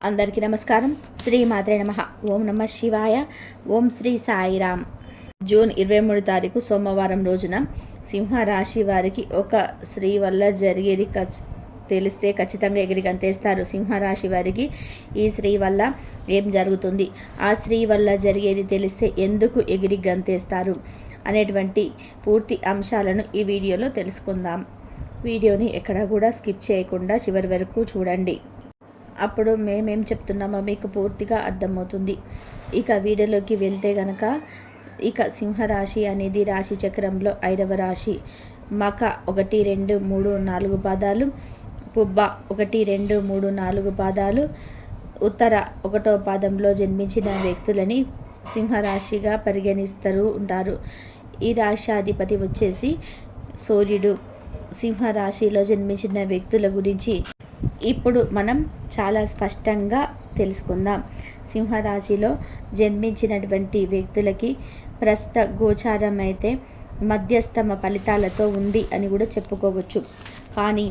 అందరికీ నమస్కారం. శ్రీ మాత్రే నమః. ఓం నమః శివాయ. ఓం శ్రీ సాయిరామ్. జూన్ 23 తారీఖు సోమవారం రోజున సింహరాశి వారికి ఒక స్త్రీ వల్ల జరిగేది తెలిస్తే ఖచ్చితంగా ఎగిరి గంతేస్తారు. సింహరాశి వారికి ఈ స్త్రీ వల్ల ఏం జరుగుతుంది, ఆ స్త్రీ వల్ల జరిగేది తెలిస్తే ఎందుకు ఎగిరి గంతేస్తారు అనేటువంటి పూర్తి అంశాలను ఈ వీడియోలో తెలుసుకుందాం. వీడియోని ఎక్కడ కూడా స్కిప్ చేయకుండా చివరి వరకు చూడండి. అప్పుడు మేమేం చెప్తున్నామో మీకు పూర్తిగా అర్థమవుతుంది. ఇక వీడియోలోకి వెళ్తే గనక, ఇక సింహరాశి అనేది రాశి చక్రంలో 5వ రాశి. మక 1, 2, 3, 4 పాదాలు, పుబ్బ 1, 2, 3, 4 పాదాలు, ఉత్తర 1వ పాదంలో జన్మించిన వ్యక్తులని సింహరాశిగా పరిగణిస్తూ ఉంటారు. ఈ రాశాధిపతి వచ్చేసి సూర్యుడు. సింహరాశిలో జన్మించిన వ్యక్తుల గురించి ఇప్పుడు మనం చాలా స్పష్టంగా తెలుసుకుందాం. సింహరాశిలో జన్మించినటువంటి వ్యక్తులకి ప్రస్తుత గోచారం అయితే మధ్యస్థమ ఫలితాలతో ఉంది అని కూడా చెప్పుకోవచ్చు. కానీ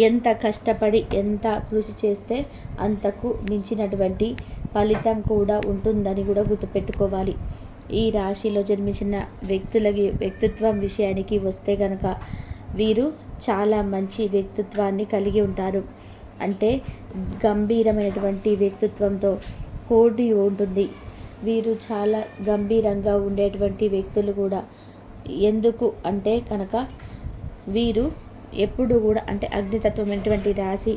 ఎంత కష్టపడి ఎంత కృషి చేస్తే అంతకు మించినటువంటి ఫలితం కూడా ఉంటుందని కూడా గుర్తుపెట్టుకోవాలి. ఈ రాశిలో జన్మించిన వ్యక్తిత్వం విషయానికి వస్తే గనక, వీరు చాలా మంచి వ్యక్తిత్వాన్ని కలిగి ఉంటారు. అంటే గంభీరమైనటువంటి వ్యక్తిత్వంతో కూడి ఉంటుంది. వీరు చాలా గంభీరంగా ఉండేటువంటి వ్యక్తులు కూడా. ఎందుకు అంటే కనుక, వీరు ఎప్పుడు కూడా అంటే అగ్నితత్వమైనటువంటి రాశి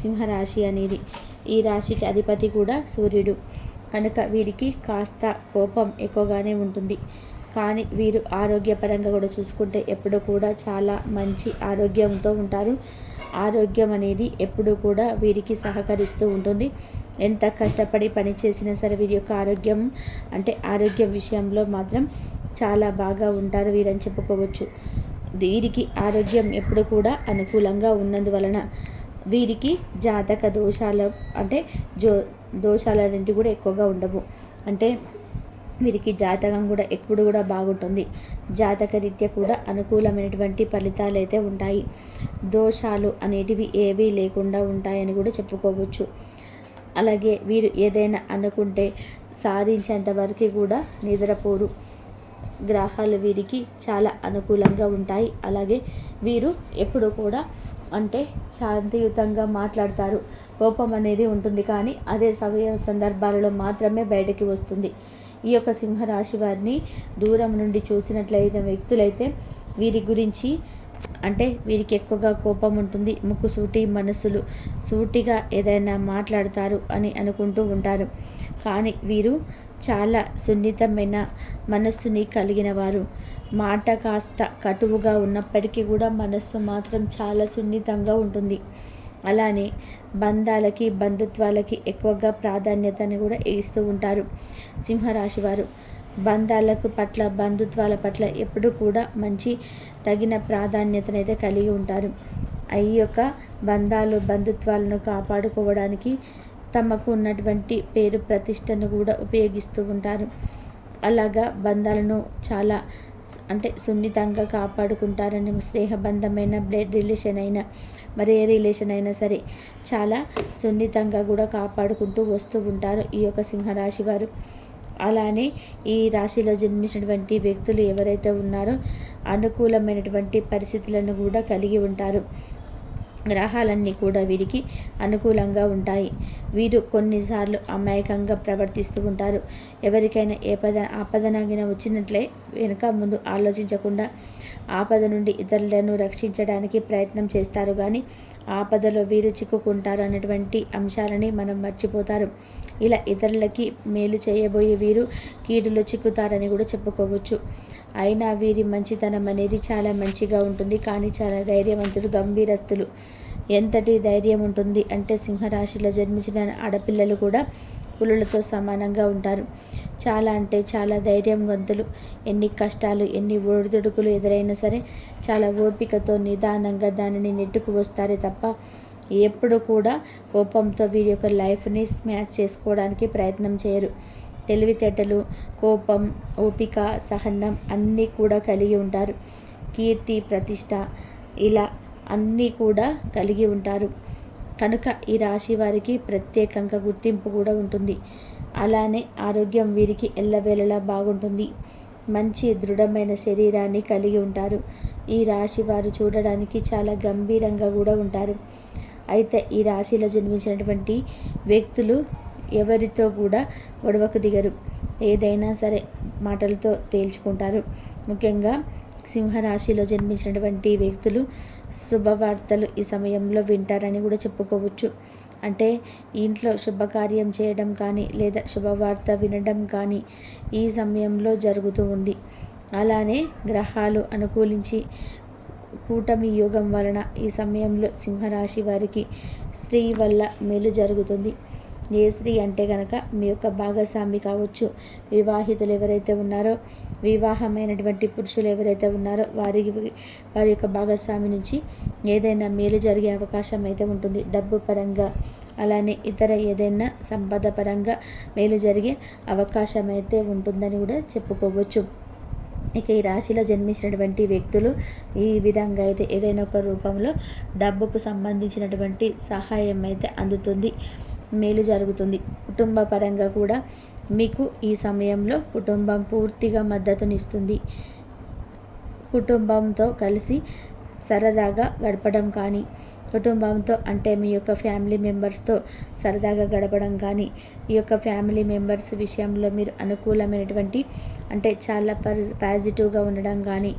సింహరాశి అనేది. ఈ రాశికి అధిపతి కూడా సూర్యుడు కనుక వీరికి కాస్త కోపం ఎక్కువగానే ఉంటుంది. కానీ వీరు ఆరోగ్యపరంగా కూడా చూసుకుంటే ఎప్పుడు కూడా చాలా మంచి ఆరోగ్యంతో ఉంటారు. ఆరోగ్యం అనేది ఎప్పుడు కూడా వీరికి సహకరిస్తూ ఉంటుంది. ఎంత కష్టపడి పని చేసినా సరే వీరి యొక్క ఆరోగ్యం విషయంలో మాత్రం చాలా బాగా ఉంటారు వీరని చెప్పుకోవచ్చు. వీరికి ఆరోగ్యం ఎప్పుడు కూడా అనుకూలంగా ఉన్నందువలన వీరికి జాతక దోషాలు దోషాలన్నింటి కూడా ఎక్కువగా ఉండవు. అంటే వీరికి జాతకం కూడా ఎప్పుడు కూడా బాగుంటుంది. జాతక రీత్యా కూడా అనుకూలమైనటువంటి ఫలితాలు అయితే ఉంటాయి. దోషాలు అనేటివి ఏవీ లేకుండా ఉంటాయని కూడా చెప్పుకోవచ్చు. అలాగే వీరు ఏదైనా అనుకుంటే సాధించేంత వరకు కూడా నిద్రపోరు. గ్రహాలు వీరికి చాలా అనుకూలంగా ఉంటాయి. అలాగే వీరు ఎప్పుడు కూడా శాంతియుతంగా మాట్లాడతారు. కోపం అనేది ఉంటుంది, కానీ అదే సందర్భాలలో మాత్రమే బయటకి వస్తుంది. ఈ యొక్క సింహరాశి వారిని దూరం నుండి చూసినట్లయితే వ్యక్తులైతే వీరి గురించి వీరికి ఎక్కువగా కోపం ఉంటుంది. ముక్కుసూటి మనస్సులు, సూటిగా ఏదైనా మాట్లాడతారు అని అనుకుంటూ ఉంటారు. కానీ వీరు చాలా సున్నితమైన మనస్సుని కలిగిన వారు. మాట కాస్త కటువుగా ఉన్నప్పటికీ కూడా మనస్సు మాత్రం చాలా సున్నితంగా ఉంటుంది. అలానే బంధాలకి బంధుత్వాలకి ఎక్కువగా ప్రాధాన్యతని కూడా ఇస్తూ ఉంటారు. సింహరాశి వారు బంధాలకు పట్ల బంధుత్వాల పట్ల ఎప్పుడు కూడా తగిన ప్రాధాన్యతనైతే కలిగి ఉంటారు. ఈ యొక్క బంధుత్వాలను కాపాడుకోవడానికి తమకు ఉన్నటువంటి పేరు ప్రతిష్టను కూడా ఉపయోగిస్తూ ఉంటారు. అలాగా బంధాలను చాలా సున్నితంగా కాపాడుకుంటారని, స్నేహబంధమైన, బ్లడ్ రిలేషన్ అయినా మరి ఏ రిలేషన్ అయినా సరే చాలా సున్నితంగా కూడా కాపాడుకుంటూ వస్తూ ఉంటారు ఈ యొక్క సింహరాశి వారు. అలానే ఈ రాశిలో జన్మించినటువంటి వ్యక్తులు ఎవరైతే ఉన్నారో అనుకూలమైనటువంటి పరిస్థితులను కూడా కలిగి ఉంటారు. గ్రహాలన్నీ కూడా వీరికి అనుకూలంగా ఉంటాయి. వీరు కొన్నిసార్లు అమాయకంగా ప్రవర్తిస్తూ ఉంటారు. ఎవరికైనా ఆపదనగిన వచ్చినట్లే వెనుక ముందు ఆలోచించకుండా ఆపద నుండి ఇతరులను రక్షించడానికి ప్రయత్నం చేస్తారు. కానీ ఆపదలో వీరు చిక్కుకుంటారు అనేటువంటి అంశాలని మనం మర్చిపోతారు. ఇలా ఇతరులకి మేలు చేయబోయే వీరు కీడులో చిక్కుతారని కూడా చెప్పుకోవచ్చు. అయినా వీరి మంచితనం అనేది చాలా మంచిగా ఉంటుంది. కానీ చాలా ధైర్యవంతులు, గంభీరస్తులు. ఎంతటి ధైర్యం ఉంటుంది అంటే సింహరాశిలో జన్మించిన ఆడపిల్లలు కూడా పులులతో సమానంగా ఉంటారు. చాలా ధైర్యవంతులు. ఎన్ని కష్టాలు, ఎన్ని ఒడిదుడుకులు ఎదురైనా సరే చాలా ఓపికతో నిదానంగా దానిని నెట్టుకు వస్తారే తప్ప ఎప్పుడు కూడా కోపంతో వీరి యొక్క లైఫ్ని స్మాష్ చేసుకోవడానికి ప్రయత్నం చేయరు. తెలివితేటలు, కోపం, ఓపిక, సహనం అన్నీ కూడా కలిగి ఉంటారు. కీర్తి, ప్రతిష్ట ఇలా అన్నీ కూడా కలిగి ఉంటారు. కనుక ఈ రాశి వారికి ప్రత్యేకంగా గుర్తింపు కూడా ఉంటుంది. అలానే ఆరోగ్యం వీరికి ఎల్లవేళలా బాగుంటుంది. మంచి దృఢమైన శరీరాన్ని కలిగి ఉంటారు. ఈ రాశి వారు చూడడానికి చాలా గంభీరంగా కూడా ఉంటారు. అయితే ఈ రాశిలో జన్మించినటువంటి వ్యక్తులు ఎవరితో కూడా గొడవకు దిగరు. ఏదైనా సరే మాటలతో తేల్చుకుంటారు. ముఖ్యంగా సింహరాశిలో జన్మించినటువంటి వ్యక్తులు శుభవార్తలు ఈ సమయంలో వింటారని కూడా చెప్పుకోవచ్చు. అంటే ఇంట్లో శుభకార్యం చేయడం కానీ లేదా శుభవార్త వినడం కానీ ఈ సమయంలో జరుగుతూ ఉంది. అలానే గ్రహాలు అనుకూలించి కూటమి యోగం వలన ఈ సమయంలో సింహరాశి వారికి స్త్రీ వల్ల మేలు జరుగుతుంది. ఏ స్త్రీ అంటే కనుక మీ యొక్క భాగస్వామి కావచ్చు, వివాహితులు ఎవరైతే ఉన్నారో, వివాహమైనటువంటి పురుషులు ఎవరైతే ఉన్నారో వారి యొక్క భాగస్వామి నుంచి ఏదైనా మేలు జరిగే అవకాశం అయితే ఉంటుంది. డబ్బు పరంగా అలానే ఇతర ఏదైనా సంపద పరంగా మేలు జరిగే అవకాశం అయితే ఉంటుందని కూడా చెప్పుకోవచ్చు. ఇక ఈ రాశిలో జన్మించినటువంటి వ్యక్తులు ఈ విధంగా అయితే ఏదైనా ఒక రూపంలో డబ్బుకు సంబంధించినటువంటి సహాయం అయితే అందుతుంది, మేలు జరుగుతుంది. కుటుంబ పరంగా కూడా మీకు ఈ సమయంలో కుటుంబం పూర్తిగా మద్దతునిస్తుంది. కుటుంబంతో కలిసి సరదాగా గడపడం కానీ, కుటుంబంతో అంటే మీ యొక్క ఫ్యామిలీ మెంబర్స్తో సరదాగా గడపడం కానీ, ఈ యొక్క ఫ్యామిలీ మెంబర్స్ విషయంలో మీరు అనుకూలమైనటువంటి అంటే చాలా పాజిటివ్గా ఉండడం కానీ,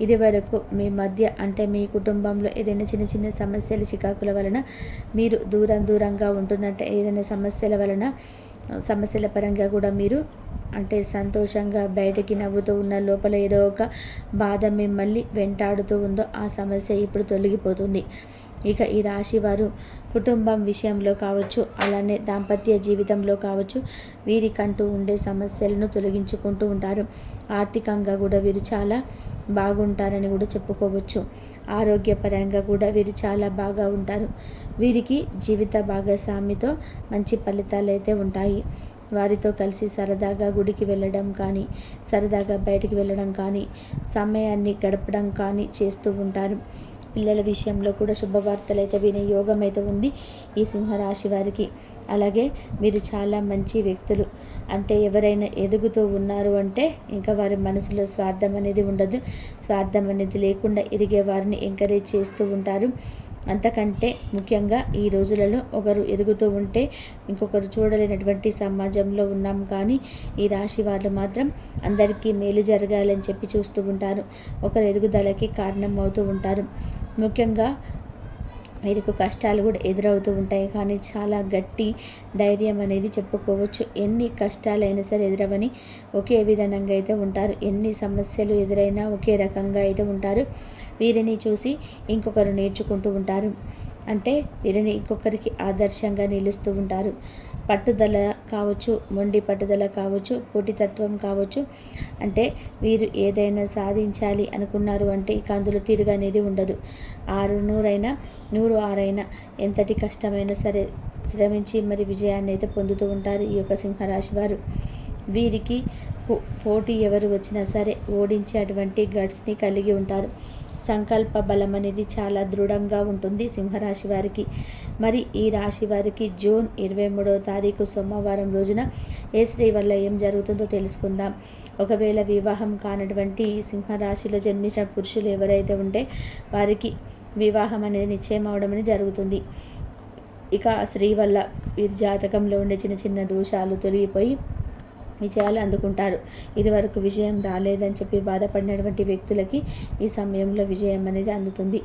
ఇది వరకు మీ మధ్య అంటే మీ కుటుంబంలో ఏదైనా చిన్న చిన్న సమస్యలు చికాకుల వలన మీరు దూరంగా ఉంటున్నట్టు ఏదైనా సమస్యల పరంగా కూడా మీరు అంటే సంతోషంగా బయటికి నవ్వుతూ ఉన్న లోపల ఏదో ఒక బాధ మిమ్మల్ని వెంటాడుతూ ఉందో ఆ సమస్య ఇప్పుడు తొలగిపోతుంది. ఇక ఈ రాశి వారు కుటుంబం విషయంలో కావచ్చు, అలానే దాంపత్య జీవితంలో కావచ్చు, వీరికంటూ ఉండే సమస్యలను తొలగించుకుంటూ ఉంటారు. ఆర్థికంగా కూడా వీరు చాలా బాగుంటారని కూడా చెప్పుకోవచ్చు. ఆరోగ్యపరంగా కూడా వీరు చాలా బాగా ఉంటారు. వీరికి జీవిత భాగస్వామితో మంచి ఫలితాలు అయితే ఉంటాయి. వారితో కలిసి సరదాగా గుడికి వెళ్ళడం కానీ, సరదాగా బయటికి వెళ్ళడం కానీ, సమయాన్ని గడపడం కానీ చేస్తూ ఉంటారు. పిల్లల విషయంలో కూడా శుభవార్తలు అయితే వినే యోగం అయితే ఉంది ఈ సింహరాశి వారికి. అలాగే మీరు చాలా మంచి వ్యక్తులు. అంటే ఎవరైనా ఎదుగుతూ ఉన్నారు అంటే ఇంకా వారి మనసులో స్వార్థం అనేది ఉండదు. స్వార్థం అనేది లేకుండా ఎదిగే వారిని ఎంకరేజ్ చేస్తూ ఉంటారు. అంతకంటే ముఖ్యంగా ఈ రోజులలో ఒకరు ఎదుగుతూ ఉంటే ఇంకొకరు చూడలేనటువంటి సమాజంలో ఉన్నాం. కానీ ఈ రాశి వాళ్ళు మాత్రం అందరికీ మేలు జరగాలని చెప్పి చూస్తూ ఉంటారు. ఒకరు ఎదుగుదలకి కారణం అవుతూ ఉంటారు. ముఖ్యంగా వీరికి కష్టాలు కూడా ఎదురవుతూ ఉంటాయి. కానీ చాలా గట్టి ధైర్యం అనేది చెప్పుకోవచ్చు. ఎన్ని కష్టాలైనా సరే ఎదురవని ఒకే విధంగా అయితే ఉంటారు. ఎన్ని సమస్యలు ఎదురైనా ఒకే రకంగా అయితే ఉంటారు. వీరిని చూసి ఇంకొకరు నేర్చుకుంటూ ఉంటారు. అంటే వీరిని ఇంకొకరికి ఆదర్శంగా నిలుస్తూ ఉంటారు. పట్టుదల కావచ్చు, మొండి పట్టుదల కావచ్చు, పోటీతత్వం కావచ్చు. అంటే వీరు ఏదైనా సాధించాలి అనుకున్నారు అంటే ఇక అందులో తిరుగు అనేది ఉండదు. 100 అయినా 106 అయినా ఎంతటి కష్టమైనా సరే శ్రమించి మరి విజయాన్ని అయితే పొందుతూ ఉంటారు ఈ యొక్క సింహరాశి వారు. వీరికి పోటీ ఎవరు వచ్చినా సరే ఓడించేటువంటి గట్స్ని కలిగి ఉంటారు. సంకల్ప బలం అనేది చాలా దృఢంగా ఉంటుంది సింహరాశి వారికి. మరి ఈ రాశి వారికి జూన్ 23వ తారీఖు సోమవారం రోజున ఏ స్త్రీ వల్ల ఏం జరుగుతుందో తెలుసుకుందాం. ఒకవేళ వివాహం కానటువంటి ఈ సింహరాశిలో జన్మించిన పురుషులు ఎవరైతే ఉంటే వారికి వివాహం అనేది నిశ్చయం అవడం అనేది జరుగుతుంది. ఇక స్త్రీ వల్ల వీరి జాతకంలో ఉండే చిన్న చిన్న దోషాలు తొలగిపోయి విజయాలు అందుకుంటారు. ఇదివరకు విజయం రాలేదని చెప్పి బాధపడినటువంటి వ్యక్తులకి ఈ సమయంలో విజయం అనేది అందుతుంది.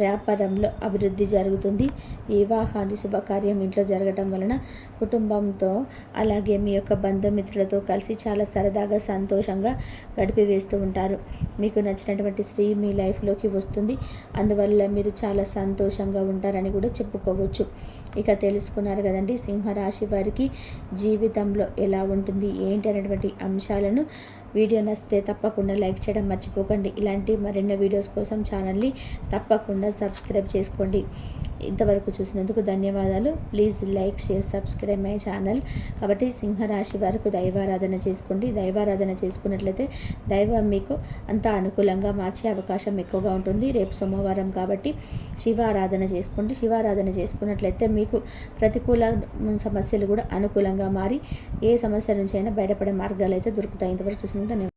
వ్యాపారంలో అభివృద్ధి జరుగుతుంది. వివాహాన్ని శుభకార్యం ఇంట్లో జరగటం వలన కుటుంబంతో అలాగే మీ యొక్క బంధుమిత్రులతో కలిసి చాలా సరదాగా సంతోషంగా గడిపివేస్తూ ఉంటారు. మీకు నచ్చినటువంటి స్త్రీ మీ లైఫ్లోకి వస్తుంది. అందువల్ల మీరు చాలా సంతోషంగా ఉంటారని కూడా చెప్పుకోవచ్చు. ఇక తెలుసుకున్నారు కదండి సింహరాశి వారికి జీవితంలో ఎలా ఉంటుంది ఏంటి అనేటువంటి అంశాలను. వీడియో నచ్చితే తప్పకుండా లైక్ చేయడం మర్చిపోకండి. ఇలాంటి మరిన్ని వీడియోస్ కోసం ఛానల్ని తప్పకుండా మర్చిపోకుండా సబ్స్క్రైబ్ చేసుకోండి. ఇంతవరకు చూసినందుకు ధన్యవాదాలు. Please like, share, subscribe my channel. కాబట్టి సింహరాశి వారికి దైవారాధన చేసుకోండి. దైవారాధన చేసుకున్నట్లయితే దైవం మీకు అంతా అనుకూలంగా మార్చే అవకాశం ఎక్కువగా ఉంటుంది. రేపు సోమవారం కాబట్టి శివారాధన చేసుకోండి. శివారాధన చేసుకున్నట్లయితే మీకు ప్రతికూల సమస్యలు కూడా అనుకూలంగా మారి ఏ సమస్య నుంచి అయినా బయటపడే మార్గాలు అయితే దొరుకుతాయి. ఇంతవరకు చూసినందుకు ధన్యవాదాలు.